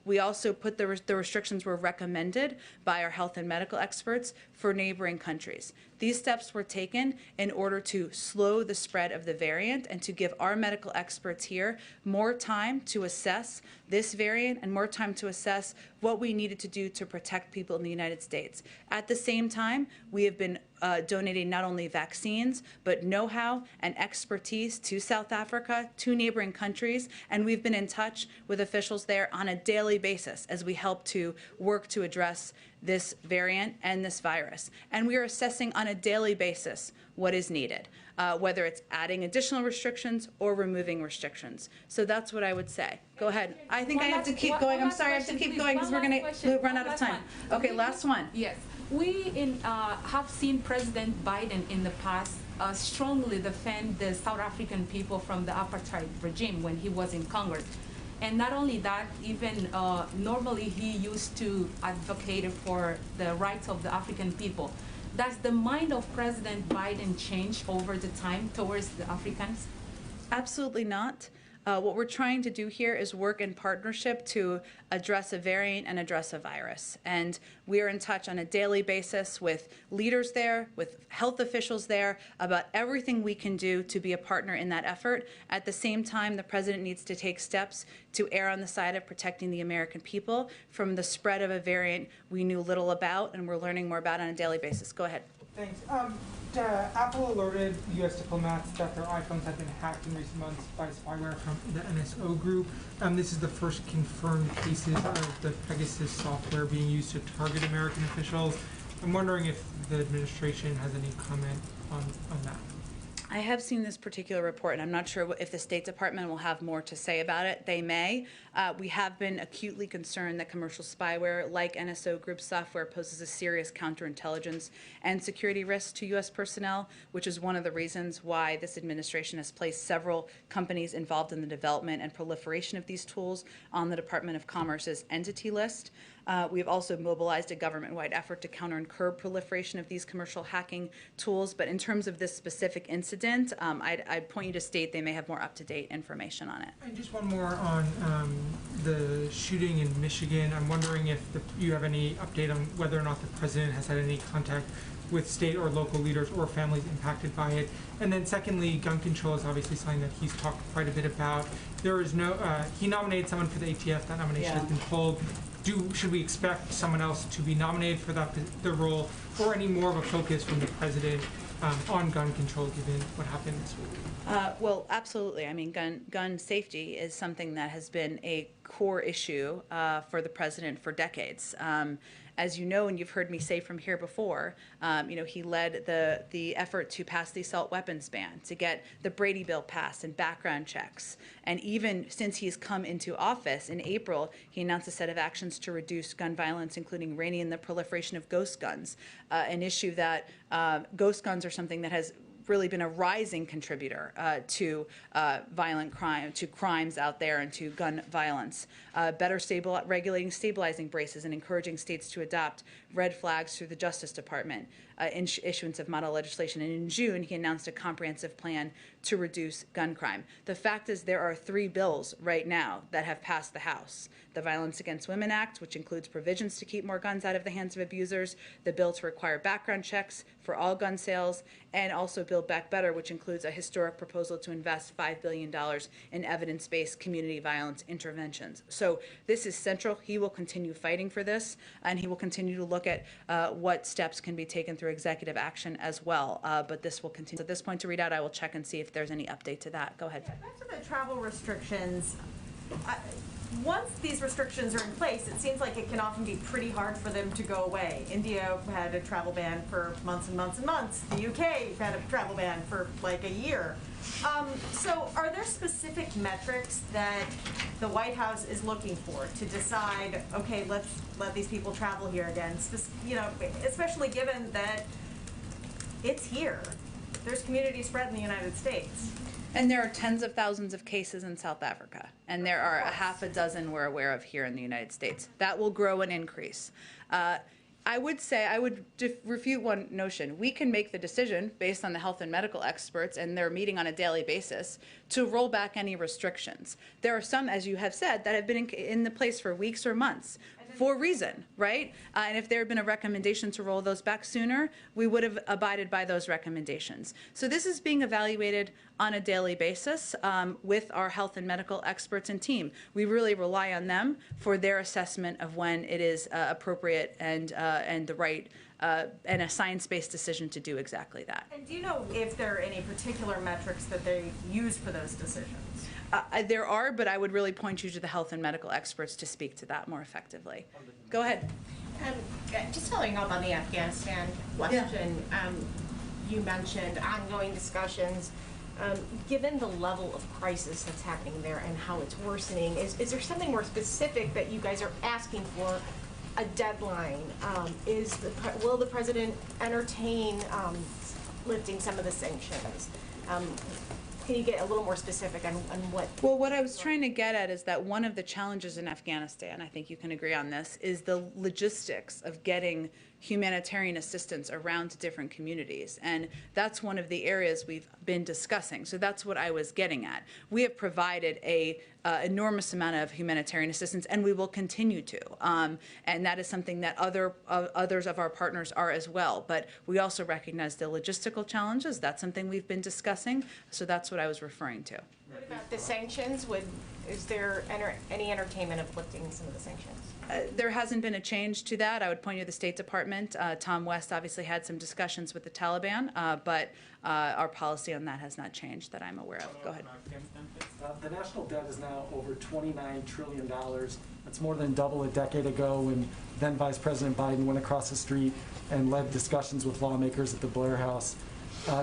We also put the restrictions were recommended by our health and medical experts for neighboring countries. These steps were taken in order to slow the spread of the variant and to give our medical experts here more time to assess this variant and more time to assess what we needed to do to protect people in the United States. At the same time, we have been donating not only vaccines, but know-how and expertise to South Africa, to neighboring countries, and we've been in touch with officials there on a daily basis as we help to work to address this variant and this virus. And we are assessing on a daily basis what is needed, whether it's adding additional restrictions or removing restrictions. So that's what I would say. Go ahead. I think I have to keep going. I'm sorry, I have to keep going because we're going to run out of time. Okay, last one. Yes. We have seen President Biden in the past strongly defend the South African people from the apartheid regime when he was in Congress. And not only that, even normally he used to advocate for the rights of the African people. Does the mind of President Biden change over the time towards the Africans? Absolutely not. What we're trying to do here is work in partnership to address a variant and address a virus. And we are in touch on a daily basis with leaders there, with health officials there, about everything we can do to be a partner in that effort. At the same time, the president needs to take steps to err on the side of protecting the American people from the spread of a variant we knew little about and we're learning more about on a daily basis. Go ahead. Thanks. Apple alerted U.S. diplomats that their iPhones have been hacked in recent months by spyware from the NSO group. This is the first confirmed cases of the Pegasus software being used to target American officials. I'm wondering if the administration has any comment on that. I have seen this particular report, and I'm not sure if the State Department will have more to say about it. They may. We have been acutely concerned that commercial spyware, like NSO Group software, poses a serious counterintelligence and security risk to U.S. personnel, which is one of the reasons why this administration has placed several companies involved in the development and proliferation of these tools on the Department of Commerce's entity list. We have also mobilized a government-wide effort to counter and curb proliferation of these commercial hacking tools. But in terms of this specific incident, I'd point you to State. They may have more up-to-date information on it. And just one more on the shooting in Michigan. I'm wondering if you have any update on whether or not the president has had any contact with state or local leaders or families impacted by it. And then secondly, gun control is obviously something that he's talked quite a bit about. There is no, he nominated someone for the ATF, that nomination has been pulled. should we expect someone else to be nominated for the role, or any more of a focus from the president on gun control, given what happened this week? Well, absolutely. I mean, gun safety is something that has been a core issue for the president for decades. As you know, and you've heard me say from here before, he led the effort to pass the assault weapons ban, to get the Brady bill passed and background checks. And even since he's come into office in April, he announced a set of actions to reduce gun violence, including reining in the proliferation of ghost guns, an issue that ghost guns are something that has really been a rising contributor to violent crime, to crimes out there, and to gun violence. Better regulating stabilizing braces and encouraging states to adopt red flags through the Justice Department, issuance of model legislation. And in June, he announced a comprehensive plan to reduce gun crime. The fact is there are 3 bills right now that have passed the House. The Violence Against Women Act, which includes provisions to keep more guns out of the hands of abusers, the bill to require background checks for all gun sales, and also Build Back Better, which includes a historic proposal to invest $5 billion in evidence-based community violence interventions. So this is central. He will continue fighting for this, and he will continue to look at what steps can be taken through executive action as well. But this will continue. At this point to read out, I will check and see if there's any update to that. Go ahead. Yeah, back to the travel restrictions. Once these restrictions are in place, it seems like it can often be pretty hard for them to go away. India had a travel ban for months and months and months. The UK had a travel ban for like a year. So are there specific metrics that the White House is looking for to decide, okay, let's let these people travel here again? Especially given that it's here. There's community spread in the United States. And there are tens of thousands of cases in South Africa, and there are a half a dozen we're aware of here in the United States. That will grow and increase. I would refute one notion. We can make the decision based on the health and medical experts, and they're meeting on a daily basis, to roll back any restrictions. There are some, as you have said, that have been in the place for weeks or months for a reason, right? And if there had been a recommendation to roll those back sooner, we would have abided by those recommendations. So this is being evaluated on a daily basis with our health and medical experts and team. We really rely on them for their assessment of when it is appropriate and the right and a science-based decision to do exactly that. And do you know if there are any particular metrics that they use for those decisions? There are, but I would really point you to the health and medical experts to speak to that more effectively. Go ahead. Just following up on the Afghanistan question, you mentioned ongoing discussions. Given the level of crisis that's happening there and how it's worsening, is there something more specific that you guys are asking for? A deadline? Will the president entertain lifting some of the sanctions? Can you get a little more specific on what? Well, what I was trying to get at is that one of the challenges in Afghanistan, I think you can agree on this, is the logistics of getting humanitarian assistance around to different communities. And that's one of the areas we've been discussing. So that's what I was getting at. We have provided a enormous amount of humanitarian assistance, and we will continue to. And that is something that others of our partners are as well. But we also recognize the logistical challenges. That's something we've been discussing. So that's what I was referring to. What about the sanctions? Is there any entertainment of lifting some of the sanctions? There hasn't been a change to that. I would point you to the State Department. Tom West obviously had some discussions with the Taliban, but our policy on that has not changed that I'm aware of. Go ahead. The national debt is now over $29 trillion. That's more than double a decade ago when then Vice President Biden went across the street and led discussions with lawmakers at the Blair House.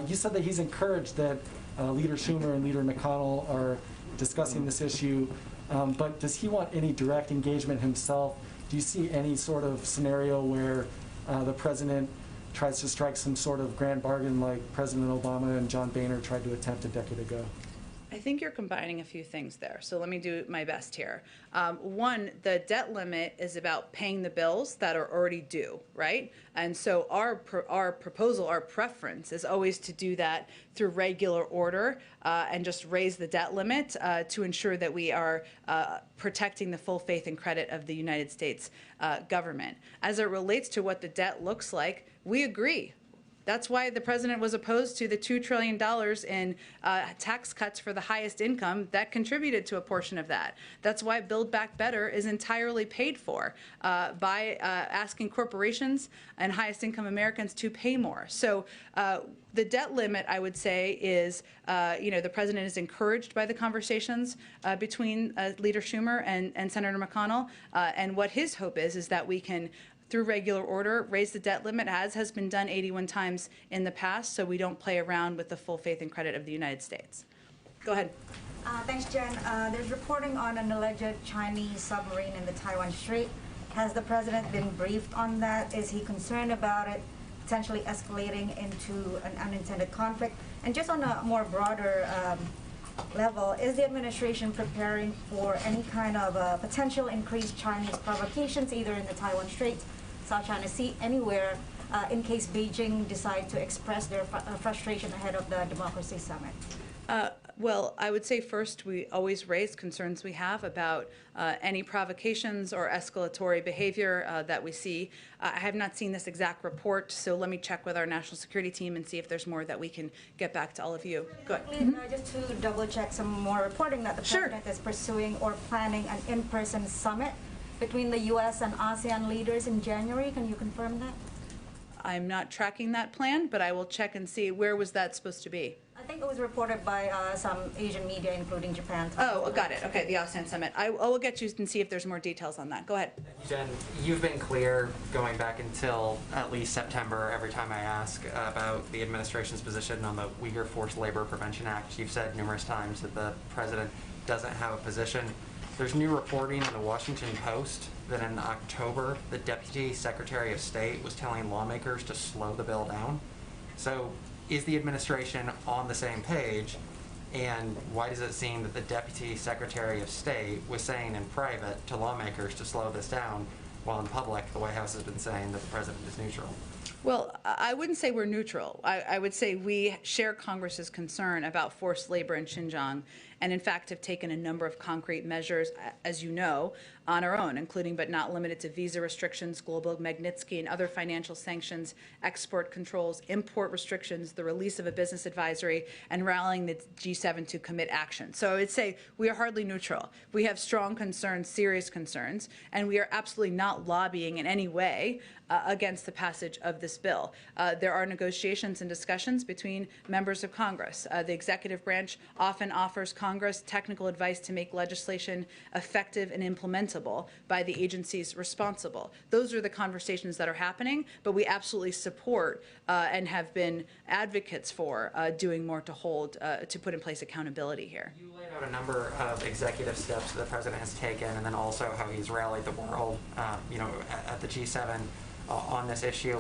You said that he's encouraged that Leader Schumer and Leader McConnell are discussing this issue, but does he want any direct engagement himself? Do you see any sort of scenario where the president tries to strike some sort of grand bargain like President Obama and John Boehner tried to attempt a decade ago? I think you're combining a few things there, so let me do my best here. One, the debt limit is about paying the bills that are already due, right? And so our proposal, our preference is always to do that through regular order and just raise the debt limit to ensure that we are protecting the full faith and credit of the United States government. As it relates to what the debt looks like, we agree. That's why the president was opposed to the $2 trillion in tax cuts for the highest income that contributed to a portion of that. That's why Build Back Better is entirely paid for by asking corporations and highest income Americans to pay more. So the debt limit, I would say, is, the president is encouraged by the conversations between Leader Schumer and Senator McConnell. And what his hope is that we can, through regular order, raise the debt limit, as has been done 81 times in the past, so we don't play around with the full faith and credit of the United States. Go ahead. Thanks, Jen. There's reporting on an alleged Chinese submarine in the Taiwan Strait. Has the president been briefed on that? Is he concerned about it potentially escalating into an unintended conflict? And just on a more broader level, is the administration preparing for any kind of potential increased Chinese provocations, either in the Taiwan Strait, South China Sea, anywhere, in case Beijing decide to express their frustration ahead of the Democracy Summit? Well, I would say first, we always raise concerns we have about any provocations or escalatory behavior that we see. I have not seen this exact report, so let me check with our national security team and see if there's more that we can get back to all of you. Go ahead. Just to double check some more reporting that the president is pursuing or planning an in-person summit between the U.S. and ASEAN leaders in January. Can you confirm that? I'm not tracking that plan, but I will check and see. Where was that supposed to be? I think it was reported by some Asian media, including Japan. Oh, got it. Okay, the ASEAN Summit. I will get you and see if there's more details on that. Go ahead. Jen, you've been clear going back until at least September every time I ask about the administration's position on the Uyghur Forced Labor Prevention Act. You've said numerous times that the president doesn't have a position. There's new reporting in the Washington Post that in October, the Deputy Secretary of State was telling lawmakers to slow the bill down. So is the administration on the same page? And why does it seem that the Deputy Secretary of State was saying in private to lawmakers to slow this down, while in public the White House has been saying that the president is neutral? Well, I wouldn't say we're neutral. I would say we share Congress's concern about forced labor in Xinjiang, and in fact have taken a number of concrete measures, as you know, on our own, including but not limited to visa restrictions, global Magnitsky and other financial sanctions, export controls, import restrictions, the release of a business advisory, and rallying the G7 to commit action. So I would say we are hardly neutral. We have strong concerns, serious concerns, and we are absolutely not lobbying in any way against the passage of this bill. There are negotiations and discussions between members of Congress. The executive branch often offers Congress technical advice to make legislation effective and implementable by the agencies responsible. Those are the conversations that are happening, but we absolutely support and have been advocates for doing more to put in place accountability here. You laid out a number of executive steps that the president has taken, and then also how he's rallied the world, at the G7 on this issue.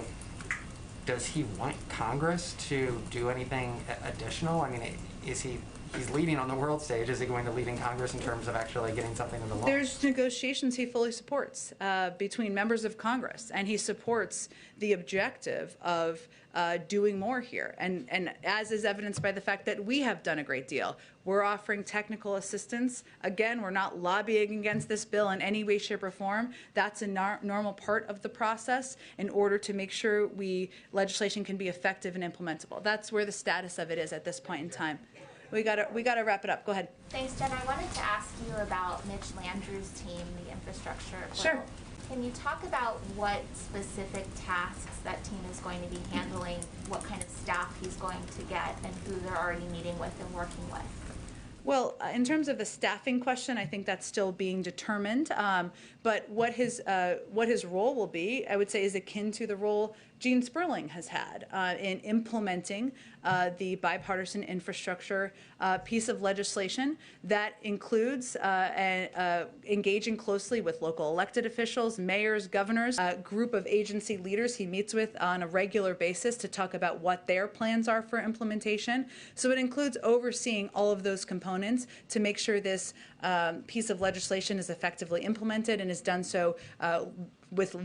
Does he want Congress to do anything additional? I mean, he's leading on the world stage. Is he going to lead in Congress in terms of actually getting something in the law? There's negotiations he fully supports between members of Congress, and he supports the objective of doing more here. And as is evidenced by the fact that we have done a great deal. We're offering technical assistance. Again, we're not lobbying against this bill in any way, shape, or form. That's a normal part of the process in order to make sure legislation can be effective and implementable. That's where the status of it is at this point in time. We gotta wrap it up. Go ahead. Thanks, Jen. I wanted to ask you about Mitch Landrieu's team, the infrastructure. Sure. Can you talk about what specific tasks that team is going to be handling, what kind of staff he's going to get, and who they're already meeting with and working with? Well, in terms of the staffing question, I think that's still being determined. But what his role will be, I would say, is akin to the role Gene Sperling has had in implementing the bipartisan infrastructure piece of legislation that includes engaging closely with local elected officials, mayors, governors, a group of agency leaders he meets with on a regular basis to talk about what their plans are for implementation. So it includes overseeing all of those components to make sure this piece of legislation is effectively implemented and is done so with